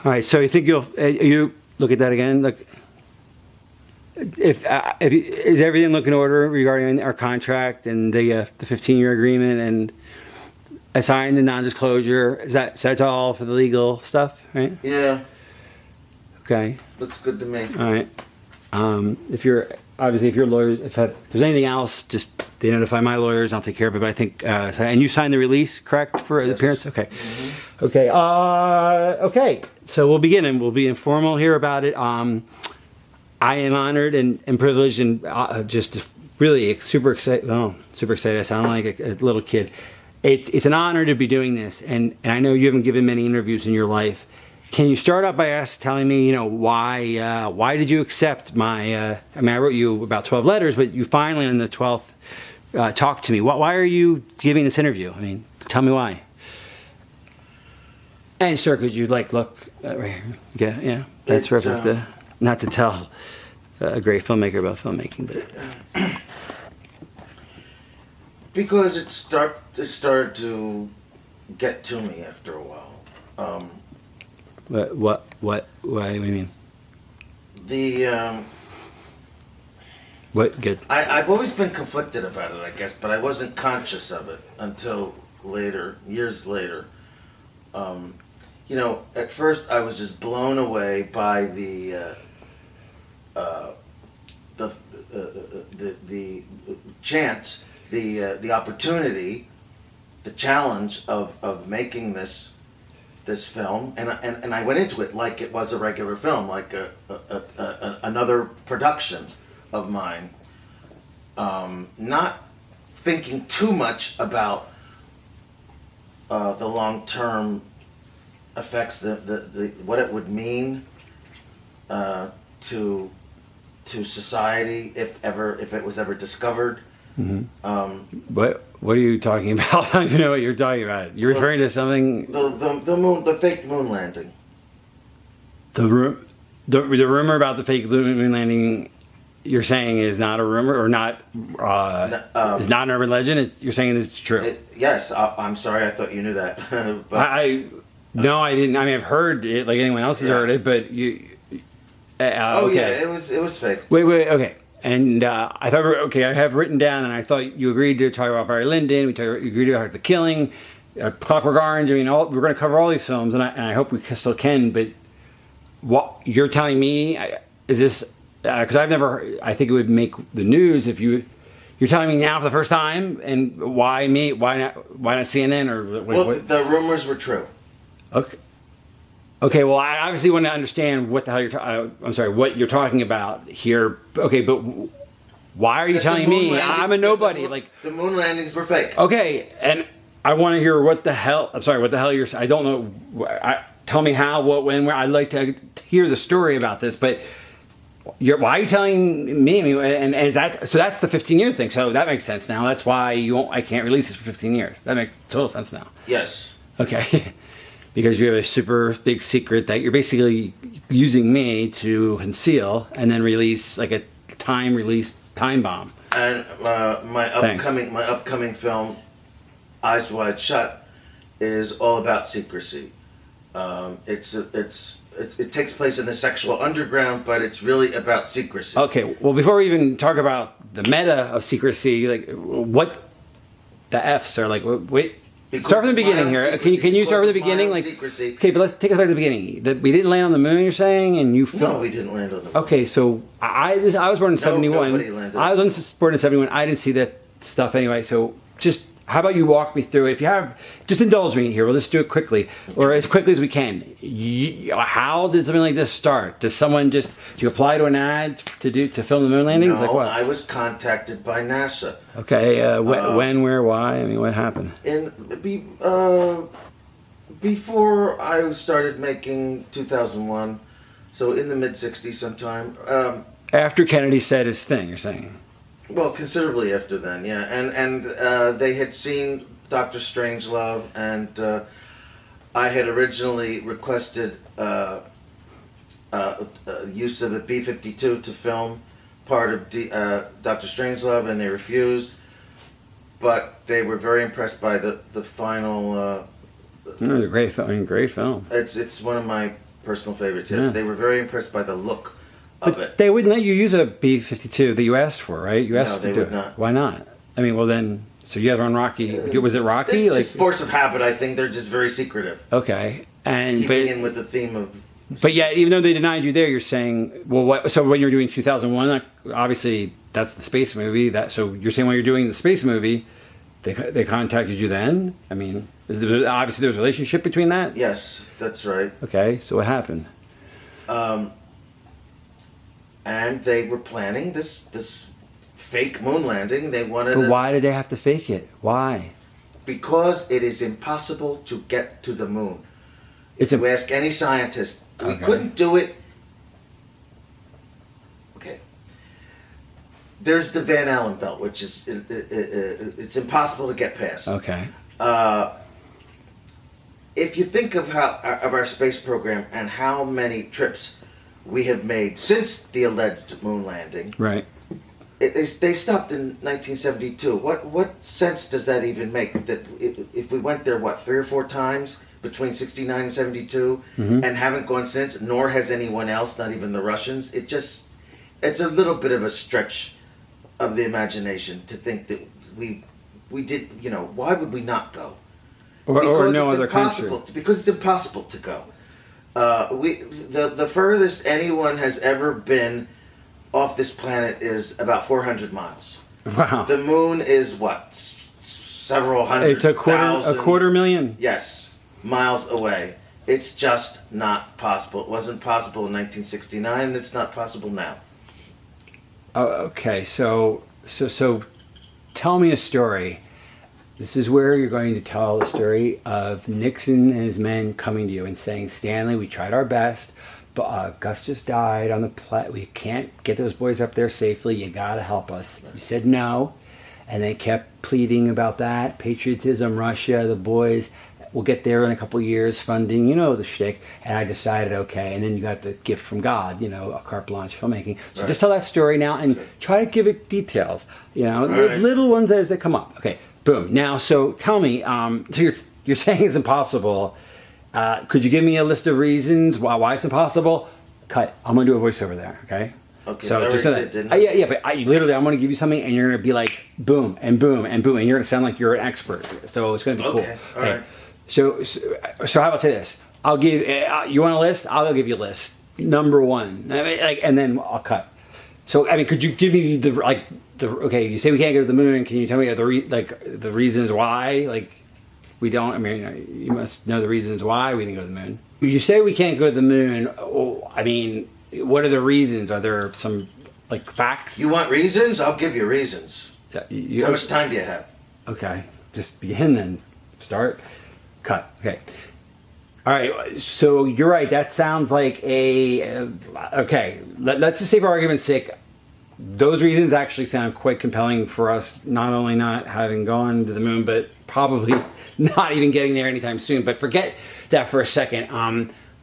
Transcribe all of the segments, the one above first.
All right, so you think you look at that again? Look, is everything look in order regarding our contract and the 15-year agreement and assigning the non-disclosure? That's all for the legal stuff, right? Yeah. Okay. Looks good to me. All right. If you're lawyers, if there's anything else, just they notify my lawyers. I'll take care of it. But I think, and you signed the release, correct, for the appearance? Okay. Mm-hmm. Okay. Okay. So we'll begin, and we'll be informal here about it. I am honored and privileged, and just really super excited. Oh, super excited! I sound like a little kid. It's an honor to be doing this, and I know you haven't given many interviews in your life. Can you start out by telling me, why did you accept my? I mean, I wrote you about 12 letters, but you finally on the 12th talked to me. Why are you giving this interview? I mean, tell me why. And sir, could you look right here? Yeah, that's perfect. Not to tell a great filmmaker about filmmaking, but because it started to get to me after a while. What do you mean? What good? I've always been conflicted about it, I guess, but I wasn't conscious of it until later, years later. At first I was just blown away by the chance, the opportunity, the challenge of making this film, and I went into it like it was a regular film, like another production of mine, not thinking too much about the long-term effects, what it would mean to society if it was ever discovered. Mm-hmm. What are you talking about? I don't even know what you're talking about. You're referring to something. The fake moon landing. The rumor about the fake moon landing. You're saying is not a rumor or not is not an urban legend. You're saying it's true. Yes, I'm sorry. I thought you knew that. But, no, I didn't. I mean, I've heard it like anyone else has heard it, but you. Okay. Yeah, it was fake. Wait, okay. And I thought, okay, I have written down, and I thought you agreed to talk about Barry Lyndon. You agreed about The Killing, Clockwork Orange. I mean, we're going to cover all these films, and I hope we still can. But what you're telling me is this? Because I've never. I think it would make the news if you're telling me now for the first time. And why me? Why not? Why not CNN or? What? The rumors were true. Okay. Okay, well, I obviously want to understand what the hell what you're talking about here. Okay, but why are you telling me? I'm a nobody. The moon landings were fake. Okay, and I want to hear what the hell. I'm sorry, what the hell you're. I don't know. Tell me how, what, when, where. I'd like to hear the story about this, but why are you telling me? And is that so? That's the 15-year thing. So that makes sense now. That's why I can't release this for 15 years. That makes total sense now. Yes. Okay. Because you have a super big secret that you're basically using me to conceal and then release like a time bomb. And my upcoming film, Eyes Wide Shut, is all about secrecy. It takes place in the sexual underground, but it's really about secrecy. Okay, well, before we even talk about the meta of secrecy, like what the F's are like. Wait. Start from the beginning here. Can you start from the beginning? Okay, but let's take us back to the beginning. We didn't land on the moon, you're saying, and you filmed. No, we didn't land on the moon. Okay, so I was born in 71. Nobody landed. I was born in 71. I didn't see that stuff anyway. So just how about you walk me through it? If you have, just indulge me here. We'll just do it quickly, or as quickly as we can. How did something like this start? Does someone do you apply to an ad to film the moon landings? No, like what? I was contacted by NASA. Okay, when, where, why? I mean, what happened? Before I started making 2001, so in the mid-'60s sometime. After Kennedy said his thing, you're saying? Well, considerably after then, yeah. And they had seen Dr. Strangelove, and I had originally requested use of the B-52 to film part of Dr. Strangelove, and they refused. But they were very impressed by the final. Great film. Great film. It's one of my personal favorites. Yes, they were very impressed by the look of it. They wouldn't let you use a B-52 that you asked for, right? You asked No, to they do would it. not. Why not? I mean, well then, so you have on Rocky. Was it Rocky? It's just force of habit. I think they're just very secretive. Okay, and Keeping in with the theme of. But yeah, even though they denied you there, you're saying, well, what? So when you're doing 2001, obviously that's the space movie. So you're saying when you're doing the space movie, they contacted you then? I mean, obviously there was a relationship between that? Yes, that's right. Okay, so what happened? And they were planning this fake moon landing. They wanted. But why did they have to fake it? Why? Because it is impossible to get to the moon. If you ask any scientist, we couldn't do it. Okay. There's the Van Allen belt, which is it's impossible to get past. Okay. If you think of our space program and how many trips we have made since the alleged moon landing, right? They stopped in 1972. What sense does that even make? That if we went there, 3 or 4 times between 69 and 72, and haven't gone since, nor has anyone else, not even the Russians. It's a little bit of a stretch of the imagination to think that we did. Why would we not go? Or no other country. Because it's impossible to go. The furthest anyone has ever been off this planet is about 400 miles. Wow. The moon is several hundred. It's a quarter million. Yes, miles away. It's just not possible. It wasn't possible in 1969, and it's not possible now. Oh, okay, so tell me a story. This is where you're going to tell the story of Nixon and his men coming to you and saying, Stanley, we tried our best, but Gus just died on the we can't get those boys up there safely. You got to help us. You said no, and they kept pleading about that. Patriotism, Russia, the boys. We'll get there in a couple of years, funding, the shtick. And I decided, okay. And then you got the gift from God, a carte blanche filmmaking. So just tell that story now and try to give it details, little ones as they come up. Okay, boom. Now, so tell me, so you're saying it's impossible. Could you give me a list of reasons why it's impossible? Cut. I'm going to do a voiceover there, okay? Okay, so just yeah, but I'm going to give you something and you're going to be like, boom, and boom, and boom. And you're going to sound like you're an expert. So it's going to be cool. Okay, all right. So how about say this? I'll give you want a list? I'll give you a list. Number 1, and then I'll cut. So could you give me okay? You say we can't go to the moon. Can you tell me the reasons why? We don't. You must know the reasons why we didn't go to the moon. You say we can't go to the moon. What are the reasons? Are there some facts? You want reasons? I'll give you reasons. Yeah, how much time do you have? Okay, just begin then. Start. Cut. Okay. All right. So you're right. That sounds like okay. Let's just say for argument's sake, those reasons actually sound quite compelling for us. Not only not having gone to the moon, but probably not even getting there anytime soon. But forget that for a second.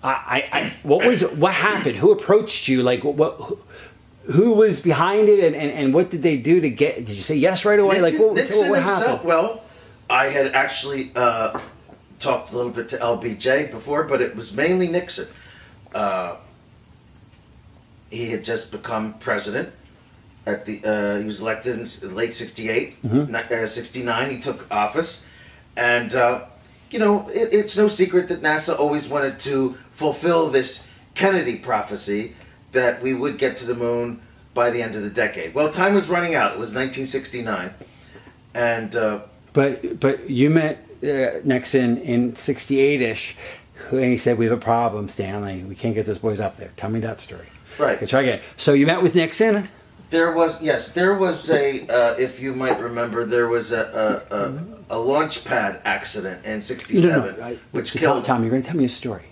What happened? Who approached you? Who was behind it? And what did they do to get? Did you say yes right away? Nixon what himself. happened? Well, I had actually. Talked a little bit to LBJ before, but it was mainly Nixon. He had just become president. He was elected in late 68, 69. He took office, and it's no secret that NASA always wanted to fulfill this Kennedy prophecy that we would get to the moon by the end of the decade. Well, time was running out. It was 1969, and but you met Nixon in 68-ish, and he said, we have a problem, Stanley. We can't get those boys up there. Tell me that story. Right. Okay, try again. So you met with Nixon? There was a, if you might remember, there was a launch pad accident in 67, which killed... Tom, you're going to tell me a story.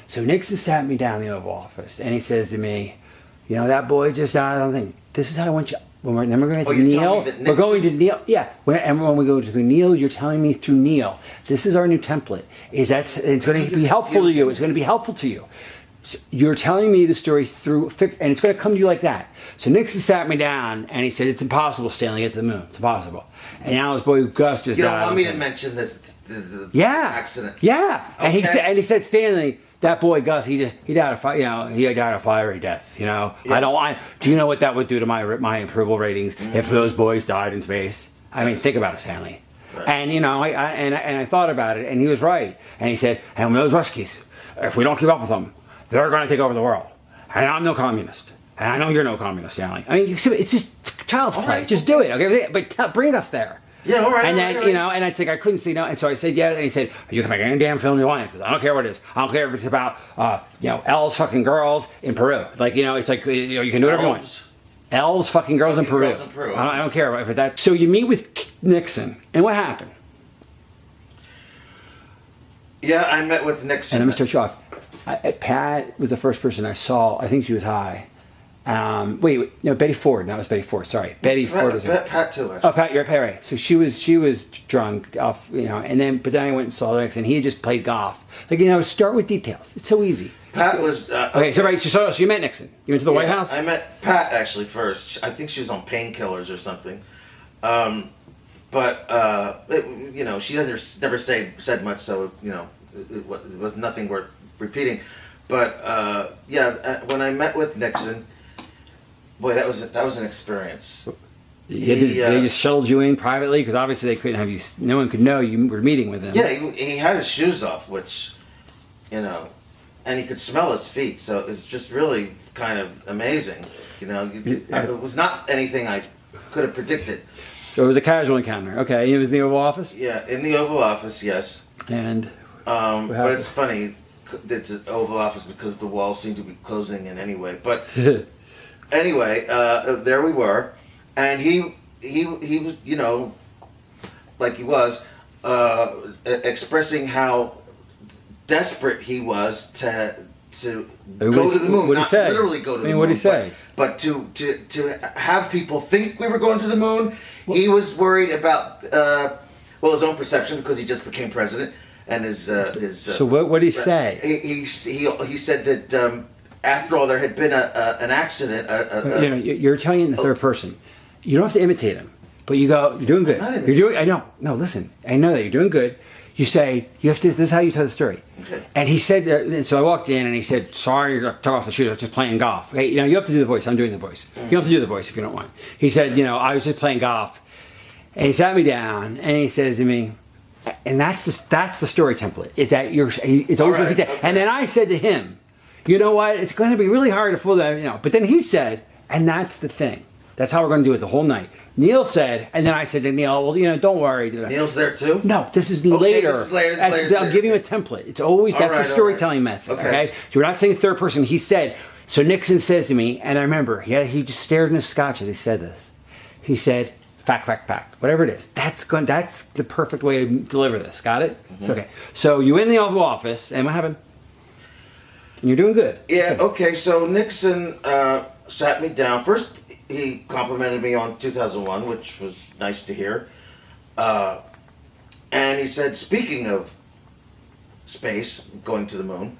So Nixon sat me down in the Oval Office, and he says to me, that boy just died on the thing. This is how I want you... Then we're going to Neil. We're going to Neil. Yeah. When we go to Neil, you're telling me through Neil. This is our new template. It's going to be helpful to you. It's going to be helpful to you. So you're telling me the story through, and it's going to come to you like that. So Nixon sat me down and he said, "It's impossible, Stanley, to get to the moon. It's impossible." And now this boy Gus just died. You don't want me to mention this? The accident. Yeah. Okay. And he said, Stanley, that boy Gus, he died of a fiery death. You know, Yes. Do you know what that would do to my approval ratings if those boys died in space? I mean, think about it, Stanley. Right. And you know, I thought about it, and he was right. And he said, and those Ruskies, if we don't keep up with them, they're going to take over the world. And I'm no communist. And I know you're no communist, Stanley. I mean, it's just child's play. Right. Just do it, okay? But bring us there. Yeah, all right. And all then, right. you know, and I think I couldn't say no. And so I said, yeah. And he said, you can make any damn film you want. I don't care what it is. I don't care if it's about, elves fucking girls in Peru. Like, you know, it's like, you know, you can do whatever you want. Elves. Elves fucking girls in Fucking Peru. girls in Peru. I don't care if that. So you meet with Nixon. And what happened? Yeah, I met with Nixon. And let me start you off. Pat was the first person I saw. I think she was high. Betty Ford. That was Betty Ford. Sorry, Betty Ford was there. Pat too, actually. Oh, Pat, you're right. So she was drunk off, you know, but then I went and saw Nixon. He had just played golf. Like, you know, start with details. It's so easy. Pat was Okay, so you met Nixon. You went to the White House. I met Pat actually first. I think she was on painkillers or something. You know, she never said much, so you know, it was nothing worth repeating. But when I met with Nixon, boy, that was an experience. They just shuttled you in privately because obviously they couldn't have you. No one could know you were meeting with him. Yeah, he had his shoes off, which, you know, and he could smell his feet, so it's just really kind of amazing. You know, it was not anything I could have predicted. So it was a casual encounter. Okay, it was in the Oval Office. Yeah, in the Oval Office, yes. And but it's funny, it's an Oval Office because the walls seem to be closing in anyway. But anyway, there we were, and he was, you know, like he was, expressing how desperate he was to go to the moon. What'd he say? Literally go to the moon. What'd he say? But to have people think we were going to the moon, he was worried about his own perception because he just became president, and his. So what did he say? He said that after all there had been an accident. You know, you're telling it in the third person. You don't have to imitate him, but you go, you're doing good. You're doing. I know. No, listen. I know that you're doing good. You say, you have to, this is how you tell the story. Okay. And he said, so I walked in and he said, sorry, took off the shoes, I was just playing golf. Okay, you know, you have to do the voice, I'm doing the voice. You don't have to do the voice if you don't want. He said, you know, I was just playing golf. And he sat me down and he says to me, and that's the story template, is that it's always what he said. Okay. And then I said to him, you know what, it's going to be really hard to fool that, you know. But then he said, and that's the thing. That's how we're going to do it the whole night. Neil said, and then I said to Neil, well, you know, don't worry. Neil's there too? No, this is Okay, later. this is later. I'll give you a template. It's always, that's the storytelling method, okay? So we're not saying third person. He said, so Nixon says to me, and I remember, he just stared in his scotch as he said this. He said, fact, whatever it is. That's the perfect way to deliver this. Got it? Mm-hmm. It's okay. So you in the Oval Office, and what happened? And you're doing good. Yeah, okay, so Nixon sat me down. First, he complimented me on 2001, which was nice to hear. And he said, speaking of space, going to the moon,